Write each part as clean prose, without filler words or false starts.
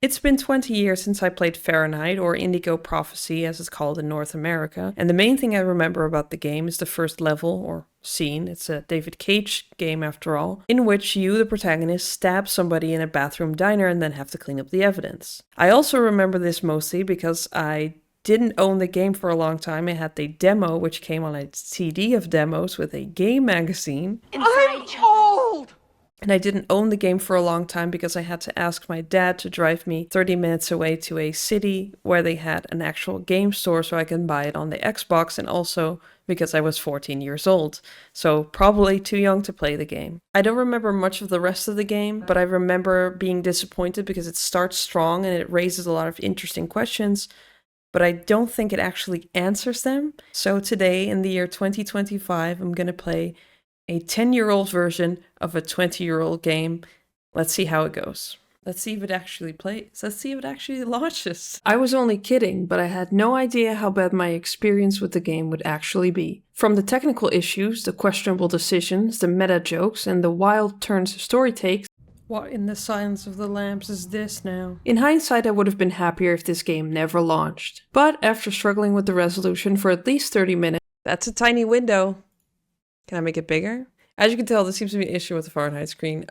It's been 20 years since I played Fahrenheit, or Indigo Prophecy as it's called in North America, and the main thing I remember about the game is the first level, or scene, it's a David Cage game after all, in which you, the protagonist, stab somebody in a bathroom diner and then have to clean up the evidence. I also remember this mostly because I didn't own the game for a long time. I had the demo, which came on a CD of demos with a game magazine. I'm old! And I didn't own the game for a long time because I had to ask my dad to drive me 30 minutes away to a city where they had an actual game store so I can buy it on the Xbox, and also because I was 14 years old, so probably too young to play the game. I don't remember much of the rest of the game, but I remember being disappointed because it starts strong and it raises a lot of interesting questions, but I don't think it actually answers them. So today, in the year 2025, I'm gonna play a 10-year-old version of a 20-year-old game. Let's see how it goes. Let's see if it actually plays. Let's see if it actually launches. I was only kidding, but I had no idea how bad my experience with the game would actually be. From the technical issues, the questionable decisions, the meta jokes, and the wild turns the story takes. What in the silence of the lambs is this now? In hindsight, I would have been happier if this game never launched. But after struggling with the resolution for at least 30 minutes, that's a tiny window. Can I make it bigger? As you can tell, there seems to be an issue with the Fahrenheit screen.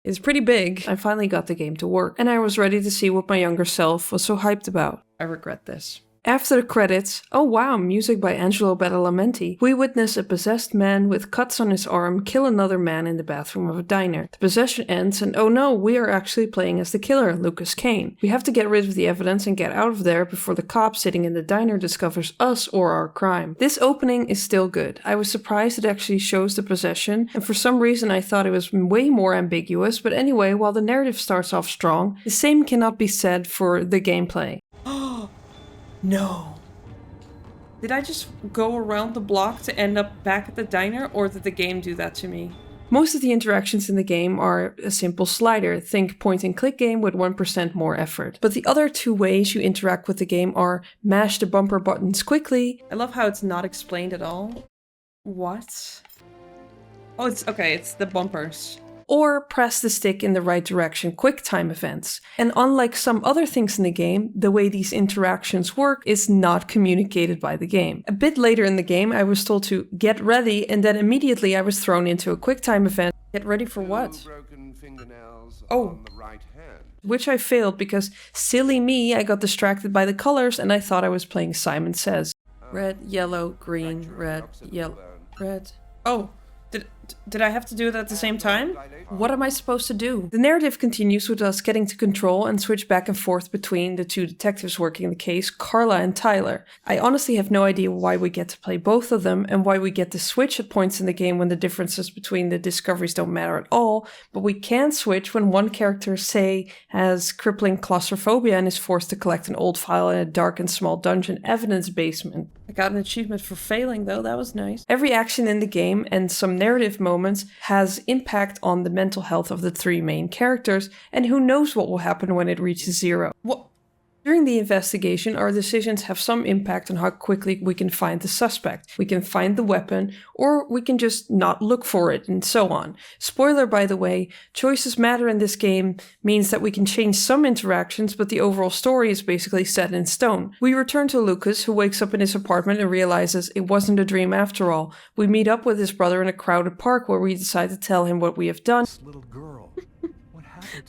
It's pretty big. I finally got the game to work, and I was ready to see what my younger self was so hyped about. I regret this. After the credits, oh wow, music by Angelo Badalamenti, we witness a possessed man with cuts on his arm kill another man in the bathroom of a diner. The possession ends and oh no, we are actually playing as the killer, Lucas Kane. We have to get rid of the evidence and get out of there before the cop sitting in the diner discovers us or our crime. This opening is still good. I was surprised it actually shows the possession, and for some reason I thought it was way more ambiguous, but anyway, while the narrative starts off strong, the same cannot be said for the gameplay. No. Did I just go around the block to end up back at the diner, or did the game do that to me? Most of the interactions in the game are a simple slider, think point and click game with 1% more effort. But the other two ways you interact with the game are mash the bumper buttons quickly. I love how it's not explained at all. What? Oh, it's okay, it's the bumpers. Or press the stick in the right direction, quick time events. And unlike some other things in the game, the way these interactions work is not communicated by the game. A bit later in the game, I was told to get ready, and then immediately I was thrown into a quick time event. Get ready for what? Oh. Which I failed because, silly me, I got distracted by the colors and I thought I was playing Simon Says. Red, yellow, green, red, yellow, red. Oh. Did I have to do it at the same time? What am I supposed to do? The narrative continues with us getting to control and switch back and forth between the two detectives working the case, Carla and Tyler. I honestly have no idea why we get to play both of them and why we get to switch at points in the game when the differences between the discoveries don't matter at all, but we can switch when one character, say, has crippling claustrophobia and is forced to collect an old file in a dark and small dungeon evidence basement. I got an achievement for failing though, that was nice. Every action in the game and some narrative moments has impact on the mental health of the three main characters, and who knows what will happen when it reaches zero. What? During the investigation, our decisions have some impact on how quickly we can find the suspect. We can find the weapon, or we can just not look for it, and so on. Spoiler, by the way, choices matter in this game means that we can change some interactions, but the overall story is basically set in stone. We return to Lucas, who wakes up in his apartment and realizes it wasn't a dream after all. We meet up with his brother in a crowded park where we decide to tell him what we have done. Little girl.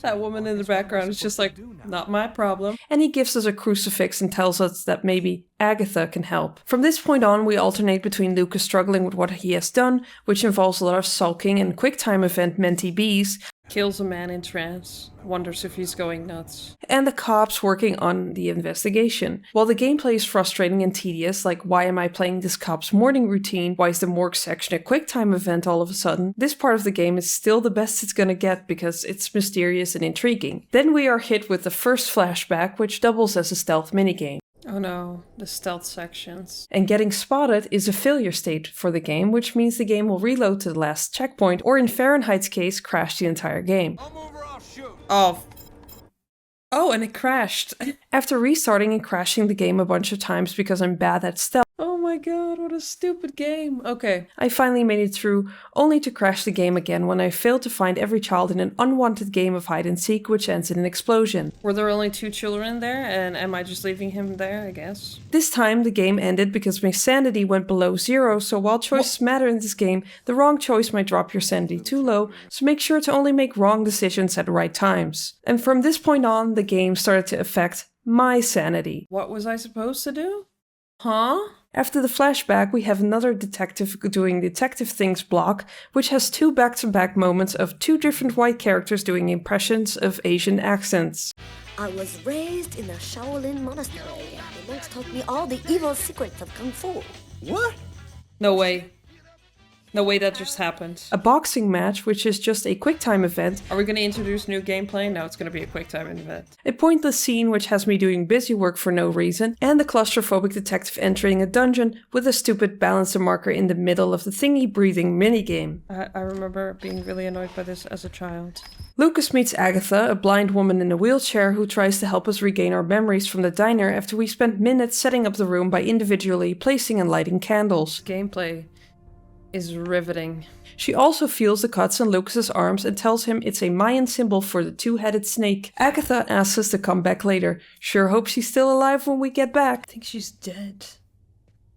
That woman in the background is just like, not my problem. And he gives us a crucifix and tells us that maybe Agatha can help. From this point on, we alternate between Lucas struggling with what he has done, which involves a lot of sulking and quick time event mentee bees, kills a man in trance, wonders if he's going nuts, and the cops working on the investigation. While the gameplay is frustrating and tedious, like why am I playing this cop's morning routine, why is the morgue section a quick time event all of a sudden, this part of the game is still the best it's gonna get because it's mysterious and intriguing. Then we are hit with the first flashback, which doubles as a stealth minigame. Oh no, the stealth sections. And getting spotted is a failure state for the game, which means the game will reload to the last checkpoint, or in Fahrenheit's case, crash the entire game. Oh, and it crashed. After restarting and crashing the game a bunch of times because I'm bad at stealth. Oh my god, what a stupid game. Okay, I finally made it through, only to crash the game again when I failed to find every child in an unwanted game of hide and seek, which ends in an explosion. Were there only 2 children there, and am I just leaving him there, I guess? This time, the game ended because my sanity went below 0, so while choices matter in this game, the wrong choice might drop your sanity too low, so make sure to only make wrong decisions at the right times. And from this point on, the game started to affect my sanity. What was I supposed to do? Huh? After the flashback, we have another detective doing detective things block, which has 2 back-to-back moments of 2 different white characters doing impressions of Asian accents. I was raised in a Shaolin monastery, and the monks taught me all the evil secrets of Kung Fu. What? No way. No way that just happened. A boxing match, which is just a QuickTime event. Are we going to introduce new gameplay? No, it's going to be a QuickTime event. A pointless scene which has me doing busy work for no reason. And the claustrophobic detective entering a dungeon with a stupid balancer marker in the middle of the thingy breathing minigame. I remember being really annoyed by this as a child. Lucas meets Agatha, a blind woman in a wheelchair who tries to help us regain our memories from the diner after we spent minutes setting up the room by individually placing and lighting candles. Gameplay is riveting. She also feels the cuts on Lucas's arms and tells him it's a Mayan symbol for the 2-headed snake. Agatha asks us to come back later. Sure hope she's still alive when we get back. I think she's dead.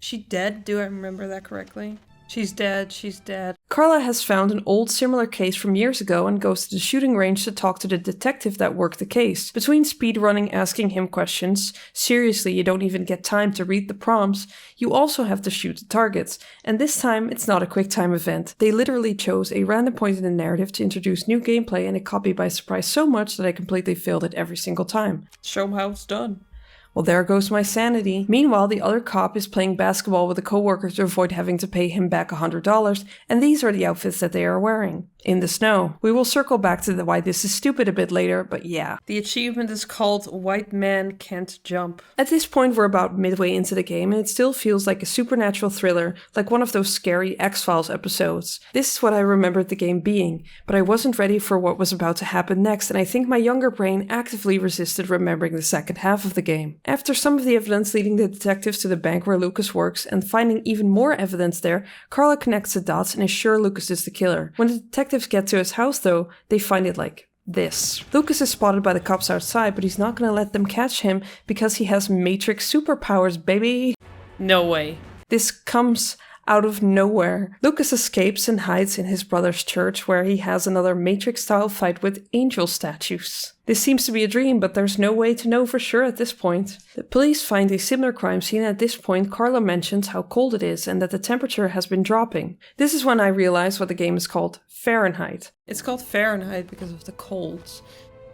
She dead? Do I remember that correctly? She's dead, she's dead. Carla has found an old similar case from years ago and goes to the shooting range to talk to the detective that worked the case. Between speedrunning, asking him questions, seriously, you don't even get time to read the prompts, you also have to shoot the targets. And this time, it's not a QuickTime event. They literally chose a random point in the narrative to introduce new gameplay and it caught me by surprise so much that I completely failed it every single time. Show 'em how it's done. Well, there goes my sanity. Meanwhile, the other cop is playing basketball with a coworker to avoid having to pay him back $100, and these are the outfits that they are wearing. In the snow. We will circle back to why this is stupid a bit later, but yeah. The achievement is called White Man Can't Jump. At this point, we're about midway into the game, and it still feels like a supernatural thriller, like one of those scary X-Files episodes. This is what I remembered the game being, but I wasn't ready for what was about to happen next, and I think my younger brain actively resisted remembering the second half of the game. After some of the evidence leading the detectives to the bank where Lucas works, and finding even more evidence there, Carla connects the dots and is sure Lucas is the killer. When the detectives get to his house though, they find it like this. Lucas is spotted by the cops outside, but he's not gonna let them catch him because he has Matrix superpowers, baby. No way. This comes out of nowhere. Lucas escapes and hides in his brother's church where he has another Matrix-style fight with angel statues. This seems to be a dream, but there's no way to know for sure at this point. The police find a similar crime scene, and at this point Carla mentions how cold it is and that the temperature has been dropping. This is when I realize what the game is called Fahrenheit. It's called Fahrenheit because of the colds,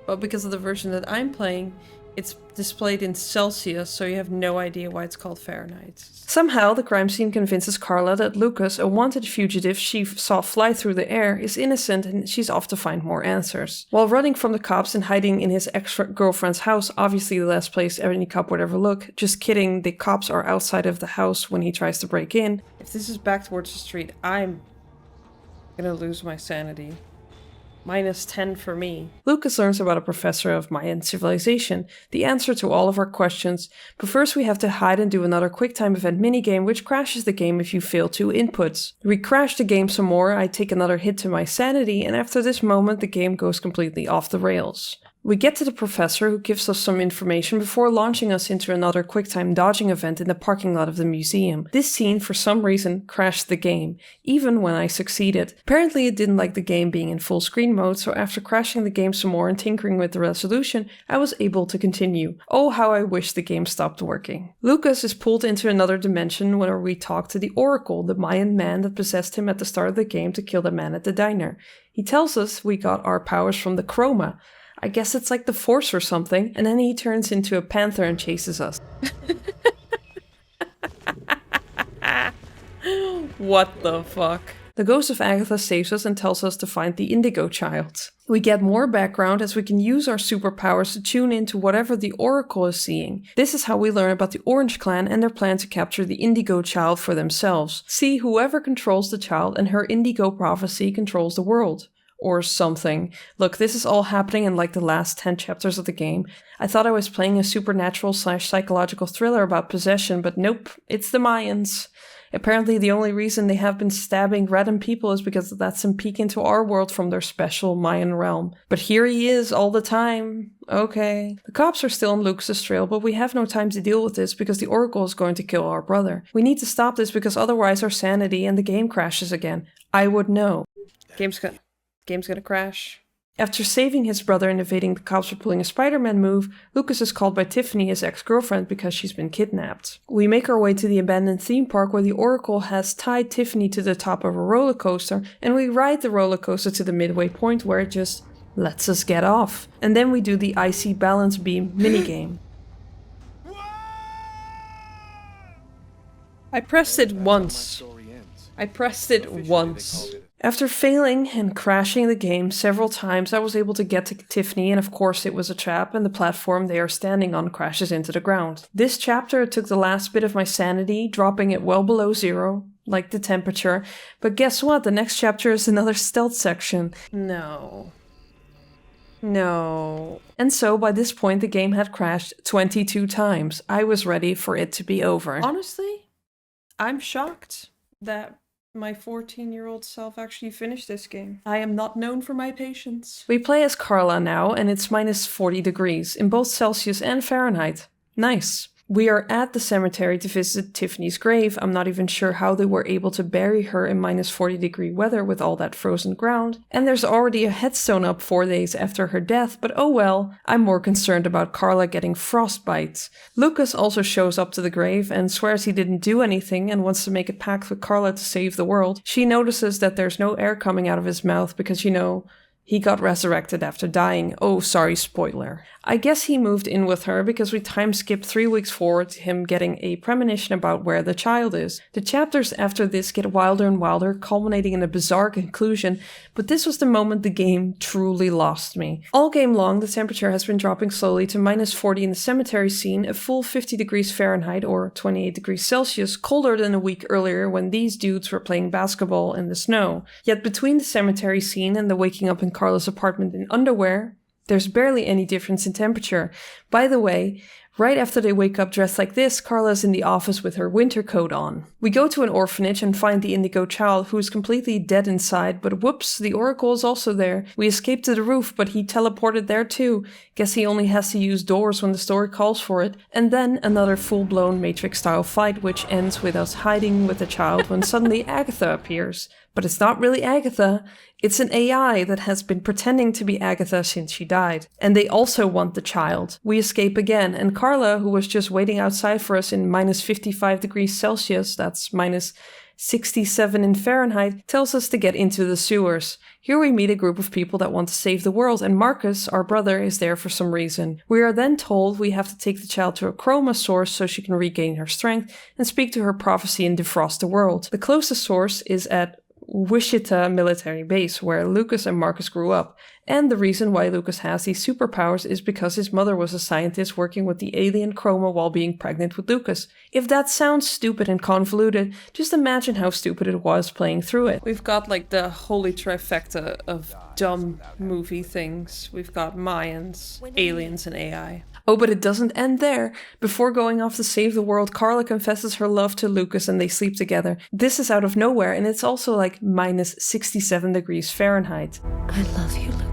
but because of the version that I'm playing, it's displayed in Celsius, so you have no idea why it's called Fahrenheit. Somehow, the crime scene convinces Carla that Lucas, a wanted fugitive she saw fly through the air, is innocent and she's off to find more answers. While running from the cops and hiding in his ex-girlfriend's house, obviously the last place any cop would ever look. Just kidding, the cops are outside of the house when he tries to break in. If this is back towards the street, I'm gonna lose my sanity. -10 for me. Lucas learns about a professor of Mayan civilization, the answer to all of our questions, but first we have to hide and do another QuickTime event minigame which crashes the game if you fail 2 inputs. We crash the game some more, I take another hit to my sanity, and after this moment the game goes completely off the rails. We get to the professor who gives us some information before launching us into another QuickTime dodging event in the parking lot of the museum. This scene, for some reason, crashed the game, even when I succeeded. Apparently it didn't like the game being in full screen mode, so after crashing the game some more and tinkering with the resolution, I was able to continue. Oh, how I wish the game stopped working. Lucas is pulled into another dimension where we talk to the Oracle, the Mayan man that possessed him at the start of the game to kill the man at the diner. He tells us we got our powers from the chroma. I guess it's like the Force or something, and then he turns into a panther and chases us. What the fuck? The ghost of Agatha saves us and tells us to find the Indigo child. We get more background as we can use our superpowers to tune into whatever the Oracle is seeing. This is how we learn about the Orange Clan and their plan to capture the Indigo child for themselves. See, whoever controls the child and her Indigo Prophecy controls the world. or something. Look, this is all happening in like the last 10 chapters of the game. I thought I was playing a supernatural/psychological thriller about possession, but nope, it's the Mayans. Apparently the only reason they have been stabbing random people is because that's some peek into our world from their special Mayan realm. But here he is all the time. Okay. The cops are still on Lucas's trail, but we have no time to deal with this because the Oracle is going to kill our brother. We need to stop this because otherwise our sanity and the game crashes again. I would know. Game's gonna crash. After saving his brother and evading the cops for pulling a Spider-Man move, Lucas is called by Tiffany, his ex-girlfriend, because she's been kidnapped. We make our way to the abandoned theme park where the Oracle has tied Tiffany to the top of a roller coaster, and we ride the roller coaster to the midway point where it just lets us get off. And then we do the icy balance beam minigame. I pressed it once. After failing and crashing the game several times, I was able to get to Tiffany, and of course it was a trap, and the platform they are standing on crashes into the ground. This chapter took the last bit of my sanity, dropping it well below 0, like the temperature, but guess what? The next chapter is another stealth section. No. And so by this point the game had crashed 22 times. I was ready for it to be over. Honestly, I'm shocked that my 14-year-old self actually finished this game. I am not known for my patience. We play as Carla now, and it's minus 40 degrees in both Celsius and Fahrenheit. Nice. We are at the cemetery to visit Tiffany's grave. I'm not even sure how they were able to bury her in minus 40-degree weather with all that frozen ground. And there's already a headstone up 4 days after her death, but oh well, I'm more concerned about Carla getting frostbite. Lucas also shows up to the grave and swears he didn't do anything and wants to make a pact with Carla to save the world. She notices that there's no air coming out of his mouth because, you know, he got resurrected after dying. Oh, sorry, spoiler. I guess he moved in with her because we time skip 3 weeks forward to him getting a premonition about where the child is. The chapters after this get wilder and wilder, culminating in a bizarre conclusion, but this was the moment the game truly lost me. All game long, the temperature has been dropping slowly to minus 40 in the cemetery scene, a full 50 degrees Fahrenheit or 28 degrees Celsius, colder than a week earlier when these dudes were playing basketball in the snow. Yet between the cemetery scene and the waking up in Carla's apartment in underwear, there's barely any difference in temperature. By the way, right after they wake up dressed like this, Carla's in the office with her winter coat on. We go to an orphanage and find the Indigo child, who is completely dead inside, but whoops, the Oracle is also there. We escape to the roof, but he teleported there too. Guess he only has to use doors when the story calls for it. And then another full-blown Matrix-style fight, which ends with us hiding with the child when suddenly Agatha appears. But it's not really Agatha, it's an AI that has been pretending to be Agatha since she died. And they also want the child. We escape again, and Carla, who was just waiting outside for us in minus 55 degrees Celsius, that's minus 67 in Fahrenheit, tells us to get into the sewers. Here we meet a group of people that want to save the world, and Marcus, our brother, is there for some reason. We are then told we have to take the child to a chroma source so she can regain her strength and speak to her prophecy and defrost the world. The closest source is at Wichita military base, where Lucas and Marcus grew up. And the reason why Lucas has these superpowers is because his mother was a scientist working with the alien Chroma while being pregnant with Lucas. If that sounds stupid and convoluted, just imagine how stupid it was playing through it. We've got like the holy trifecta of dumb movie things. We've got Mayans, aliens, and AI. Oh, but it doesn't end there. Before going off to save the world, Carla confesses her love to Lucas and they sleep together. This is out of nowhere, and it's also like minus 67 degrees Fahrenheit. I love you, Lucas.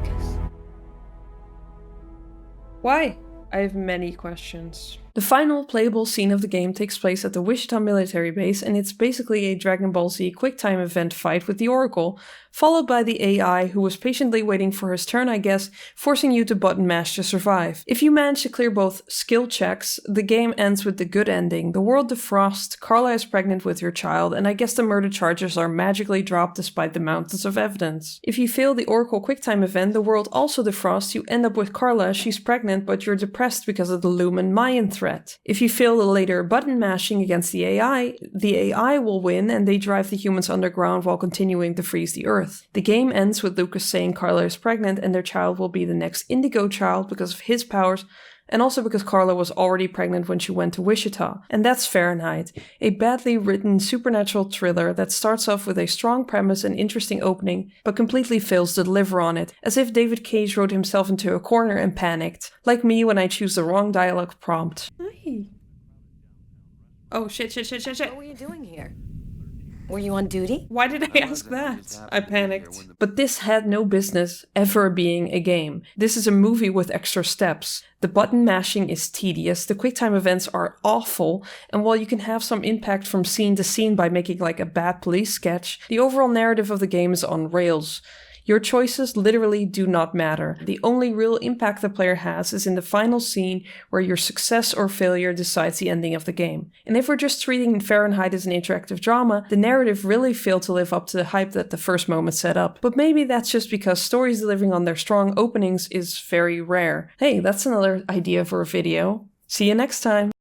Why? I have many questions. The final playable scene of the game takes place at the Wichita military base, and it's basically a Dragon Ball Z quick-time event fight with the Oracle, followed by the AI, who was patiently waiting for his turn, I guess, forcing you to button mash to survive. If you manage to clear both skill checks, the game ends with the good ending. The world defrosts, Carla is pregnant with your child, and I guess the murder charges are magically dropped despite the mountains of evidence. If you fail the Oracle quick-time event, the world also defrosts, you end up with Carla, she's pregnant, but you're depressed because of the Lumen Mayan threat. If you fail the later button mashing against the AI will win and they drive the humans underground while continuing to freeze the Earth. The game ends with Lucas saying Carla is pregnant and their child will be the next Indigo child because of his powers. And also because Carla was already pregnant when she went to Wichita. And that's Fahrenheit, a badly written supernatural thriller that starts off with a strong premise and interesting opening, but completely fails to deliver on it, as if David Cage wrote himself into a corner and panicked. Like me when I choose the wrong dialogue prompt. Hi. Oh shit. What were you doing here? Were you on duty? Why did I ask that? I panicked. But this had no business ever being a game. This is a movie with extra steps. The button mashing is tedious, the QuickTime events are awful, and while you can have some impact from scene to scene by making like a bad police sketch, the overall narrative of the game is on rails. Your choices literally do not matter. The only real impact the player has is in the final scene where your success or failure decides the ending of the game. And if we're just treating Fahrenheit as an interactive drama, the narrative really failed to live up to the hype that the first moment set up. But maybe that's just because stories delivering on their strong openings is very rare. Hey, that's another idea for a video. See you next time!